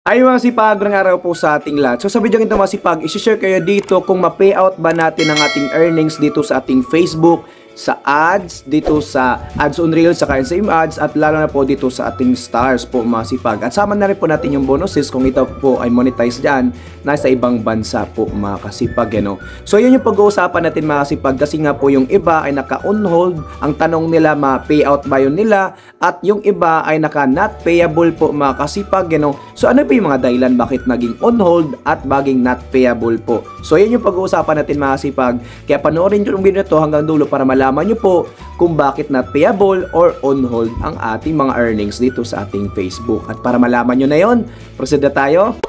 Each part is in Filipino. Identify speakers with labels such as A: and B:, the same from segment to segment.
A: Ay mga sipag, magandang araw po sa ating lahat. So sa video ito mga sipag, isi-share kayo dito kung ma-payout ba natin ang ating earnings dito sa ating Facebook, sa ads, dito sa ads on Reels, sa same ads, at lalo na po dito sa ating stars po mga sipag. At sama na rin po natin yung bonuses kung ito po ay monetize dyan, nasa ibang bansa po mga kasipag. So yun yung pag-uusapan natin mga kasipag, kasi nga po yung iba ay naka-on hold, ang tanong nila ma-payout ba yun nila, at yung iba ay naka-not payable po mga kasipag. So ano po yung mga dahilan bakit naging on hold at baging not payable po? So yun yung pag-uusapan natin mga kasipag, kaya panoorin nyo yung video na to hanggang dulo para malaman nyo po kung bakit not payable or on hold ang ating mga earnings dito sa ating Facebook. At para malaman nyo na yon, proceed na tayo.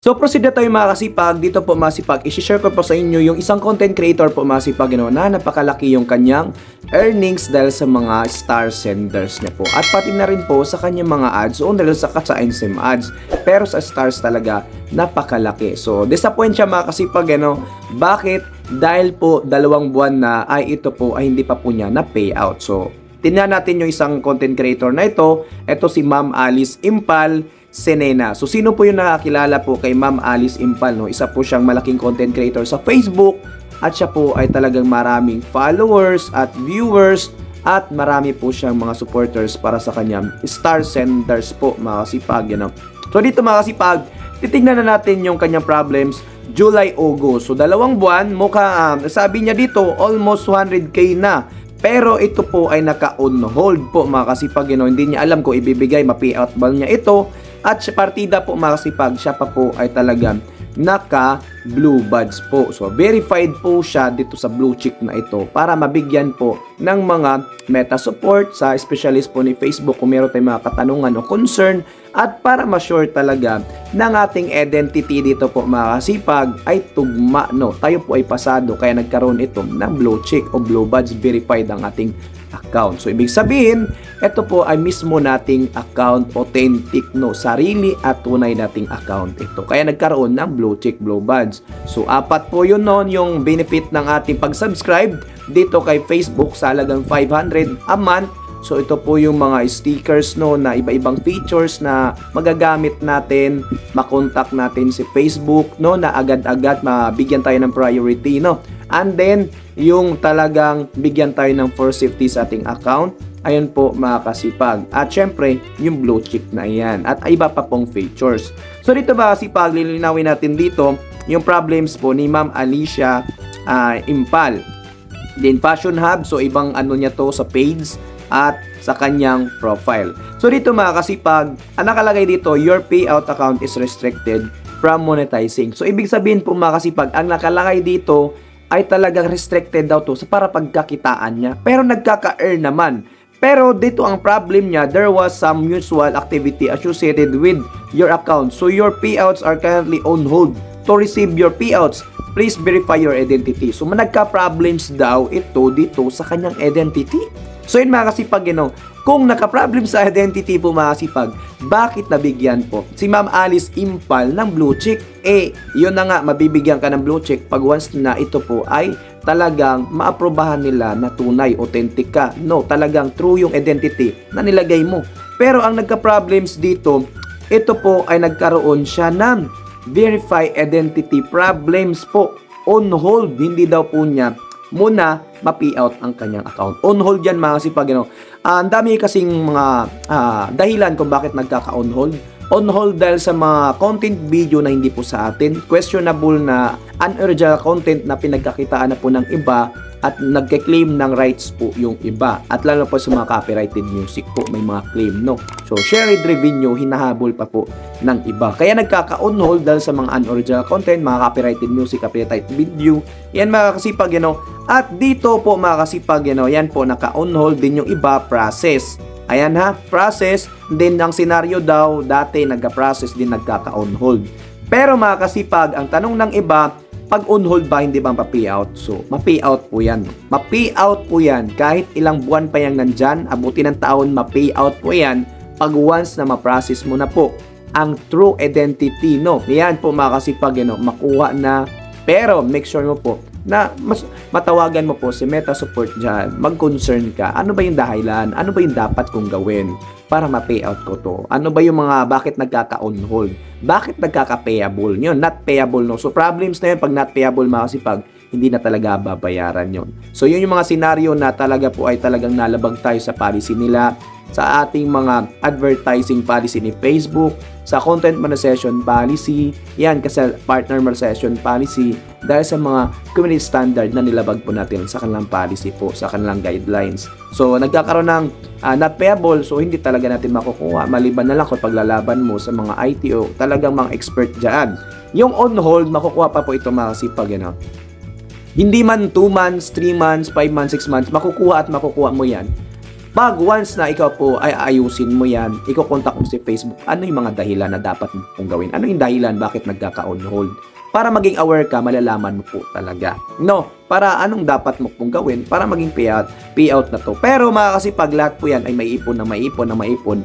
A: So proceed na tayo mga kasipag. Dito po mga kasipag, isi-share ko po sa inyo yung isang content creator po mga kasipag na napakalaki yung kanyang earnings dahil sa mga star senders niya po. At pati na rin po sa kanyang mga ads o dahil sa SM ads. Pero sa stars talaga, napakalaki. So disappoint siya mga kasipag. Bakit? Dahil po 2 buwan na ay ito po ay hindi pa po niya na payout. So tingnan natin yung isang content creator na ito. Ito si Ma'am Alice Impal Senena. So sino po yung nakakilala po kay Ma'am Alice Impal? Isa po siyang malaking content creator sa Facebook at siya po ay talagang maraming followers at viewers at marami po siyang mga supporters para sa kanyang star senders po mga kasipag. So dito mga kasipag, titignan na natin yung kanyang problems July, August. So 2 buwan, sabi niya dito almost 100k na. Pero ito po ay naka-on hold po mga kasipag. Hindi niya alam kung ibibigay, ma-payout ba niya ito. At sa partida po mga kasipag, siya pa po ay talagang naka-blue badge po. So verified po siya dito sa blue check na ito para mabigyan po ng mga meta support sa specialist po ni Facebook kung meron tayong mga katanungan o concern, at para ma-sure talaga ng ating identity dito po mga kasipag ay tugma. Tayo po ay pasado kaya nagkaroon ito ng blue check o blue badge, verified ang ating account. So ibig sabihin, ito po ay mismo nating account, authentic, sarili at tunay nating account ito. Kaya nagkaroon ng blue check, blue badge. So 4 po yun yung benefit ng ating pag-subscribe dito kay Facebook sa halagang 500 a month. So ito po yung mga stickers na iba-ibang features na magagamit natin, makontak natin si Facebook na agad-agad mabigyan tayo ng priority And then yung talagang bigyan tayo ng for safety sa ating account. Ayun po mga kasipag. At syempre yung blue check na yan at iba pa pong features. So dito ba kasipag, lilinawin natin dito yung problems po ni Ma'am Alicia Impal. Then Fashion Hub, so ibang niya to sa page at sa kanyang profile. So dito mga kasipag, ang nakalagay dito, your payout account is restricted from monetizing. So ibig sabihin po mga kasipag, ang nakalagay dito ay talagang restricted daw to sa para pagkakitaan niya. Pero nagkaka-earn naman. Pero dito ang problem niya, there was some mutual activity associated with your account. So your payouts are currently on hold. To receive your payouts, please verify your identity. So nagka-problems daw ito dito sa kanyang identity. So yun mga kasipag, kung naka-problem sa identity po mga kasipag, bakit nabigyan po si Ma'am Alice Impal ng blue check? Yun na nga, mabibigyan ka ng blue check pag once na ito po ay talagang maaprobahan nila na tunay, authentic ka. Talagang true yung identity na nilagay mo. Pero ang nagka-problems dito, ito po ay nagkaroon siya ng verify identity problems po. On hold, hindi daw po niya muna ma-payout ang kanyang account. On hold yan mga kasipag. Ang dami kasing mga dahilan kung bakit nagkaka-on hold. On hold dahil sa mga content video na hindi po sa atin. Questionable na unoriginal content na pinagkakitaan na po ng iba at nagke-claim ng rights po yung iba. At lalo po sa mga copyrighted music po, may mga claim, So, shared revenue, hinahabol pa po ng iba. Kaya nagkaka-on hold dahil sa mga unoriginal content, mga copyrighted music, copyrighted video. Yan mga kasipag, At dito po mga kasipag, yan po, naka-on hold din yung iba, process. Ayan process. Then ang senaryo daw, dati nagka-process din, nagkaka-on hold. Pero mga kasipag, ang tanong ng iba, pag on hold ba, hindi ba pa-payout? So, ma-payout po yan. Ma-payout po yan. Kahit ilang buwan pa yan nandyan, abuti ng taon, ma-payout po yan. Pag once na ma-process mo na po ang true identity, Yan po mga kasipag, makuha na. Pero make sure mo po na mas matawagan mo po si Meta Support dyan, mag-concern ka, ano ba yung dahilan, ano ba yung dapat kong gawin para ma-payout ko to, ano ba yung mga bakit nagkaka-on hold, bakit nagkaka-payable yun, not payable no, so problems na yun pag not payable mga kasipag, hindi na talaga babayaran yon. So yun yung mga senaryo na talaga po ay talagang nalabag tayo sa policy nila, sa ating mga advertising policy ni Facebook, sa content monetization policy, yan kasi partner monetization policy, dahil sa mga community standard na nilabag po natin sa kanilang policy po, sa kanilang guidelines. So nagkakaroon ng not payable, so hindi talaga natin makukuha, maliban na lang kung paglalaban mo sa mga ITO, talagang mga expert dyan. Yung on hold, makukuha pa po ito mga kasipag, you know? Hindi man 2 months, 3 months, 5 months, 6 months, makukuha at makukuha mo yan. Pag once na ikaw po ay ayusin mo yan, iko-contact mo si Facebook, ano yung mga dahilan na dapat mo pong gawin? Ano yung dahilan bakit nagkaka-on hold? Para maging aware ka, malalaman mo po talaga. No, para anong dapat mo pong gawin para maging payout na to. Pero mga kasipag, lahat po yan ay maiipon na maipon,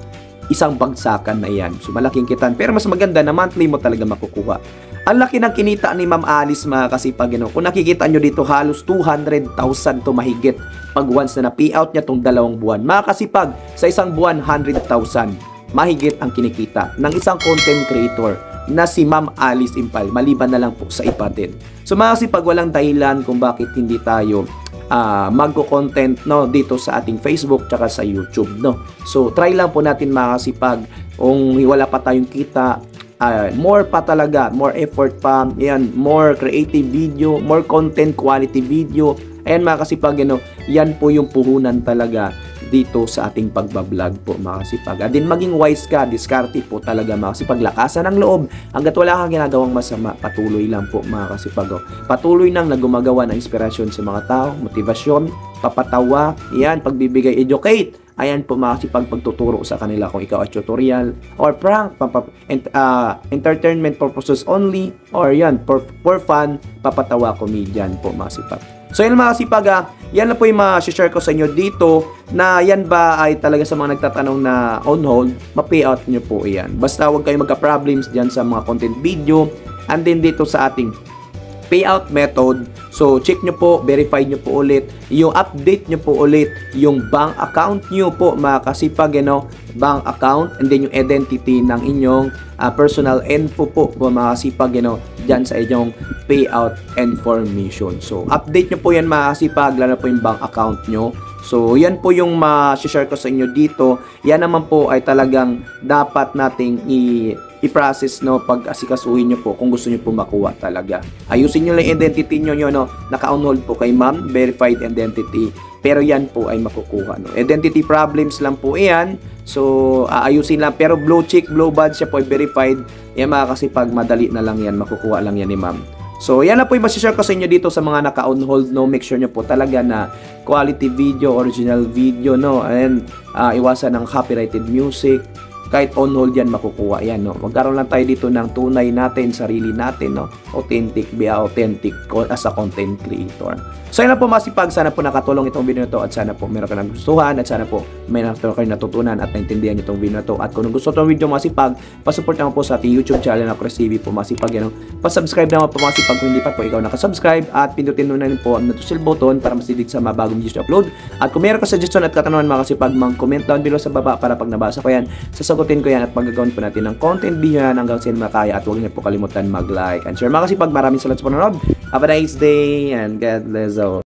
A: isang bagsakan na yan. So malaking kitan. Pero mas maganda na monthly mo talaga makukuha. Ang laki ng kinita ni Ma'am Alice mga kasipag. Kung nakikita nyo dito, halos 200,000 to mahigit pag once na na-payout niya tong 2 buwan. Mga kasipag, sa isang buwan, 100,000 mahigit ang kinikita ng isang content creator na si Ma'am Alice Impal, maliban na lang po sa iba din. So mga kasipag, walang dahilan kung bakit hindi tayo magko-content no dito sa ating Facebook tsaka sa YouTube no. So try lang po natin mga kasipag, kung wala pa tayong kita, more pa talaga, more effort pa, yan, more creative video, more content quality video. Ayan mga kasipag, yan po yung puhunan talaga dito sa ating pagbablog po mga kasipag. At din maging wise ka, diskarte po talaga mga kasipag, lakasan ng loob. Hanggat wala kang ginagawang masama, patuloy lang po mga kasipag. Patuloy nang nagumagawa ng inspirasyon sa mga tao, motivasyon, papatawa, yan, pagbibigay, educate. Ayan po mga kasipag, pagtuturo sa kanila kung ikaw ay tutorial or prank, entertainment purposes only, or yan, for fun, papatawa, comedian po mga kasipag. So yan mga kasipag, yan na po yung ma-share ko sa inyo dito, na yan ba ay talaga sa mga nagtatanong na on hold, ma-payout nyo po yan. Basta huwag kayo magka-problems dyan sa mga content video, and then dito sa ating payout method. So check nyo po, verify nyo po ulit, yung update nyo po ulit yung bank account nyo po mga kasipag, bank account, and then yung identity ng inyong personal info po mga kasipag, dyan sa inyong payout information. So update nyo po yan mga kasipag, lalo po yung bank account nyo. So yan po yung ma-share ko sa inyo dito. Yan naman po ay talagang dapat nating i-process pag asikasuhin nyo po kung gusto nyo po makuha talaga. Ayusin nyo lang identity nyo, naka-on hold po kay ma'am, verified identity, pero yan po ay makukuha. Identity problems lang po yan, so ayusin lang, pero blue check, blue badge siya po ay verified. Yan mga kasipag, madali na lang yan, makukuha lang yan ni ma'am. So yan na po yung masishare ko sa inyo dito sa mga naka-on hold, make sure nyo po talaga na quality video, original video, and iwasan ng copyrighted music. Kahit on hold yan, makukuha yan, Magkaroon lang tayo dito ng tunay natin, sarili natin, Authentic, be authentic as a content creator. So yun na po masipag, sana po nakatulong itong video na to, at sana po meron ka nagustuhan, at sana po may kayo natutunan at naintindihan itong video na to. At kung gusto itong video masipag, pasupport naman po sa ating YouTube channel na Chris TV po masipag, pasubscribe naman po masipag kung hindi pa po ikaw nakasubscribe, at pindutin mo na rin po ang notification button para masidig sa mga bagong videos na upload. At kung meron ka suggestion at katanungan mga kasipag, mag-comment down below sa baba para pag nabasa ko yan, sasagutin ko yan at magagawin po natin ng content video yan hanggang sa makaya. At huwag niyo po kalimutan mag-like and share mga kasipag. Maraming salamat sa panonood. Have a nice day and God bless all.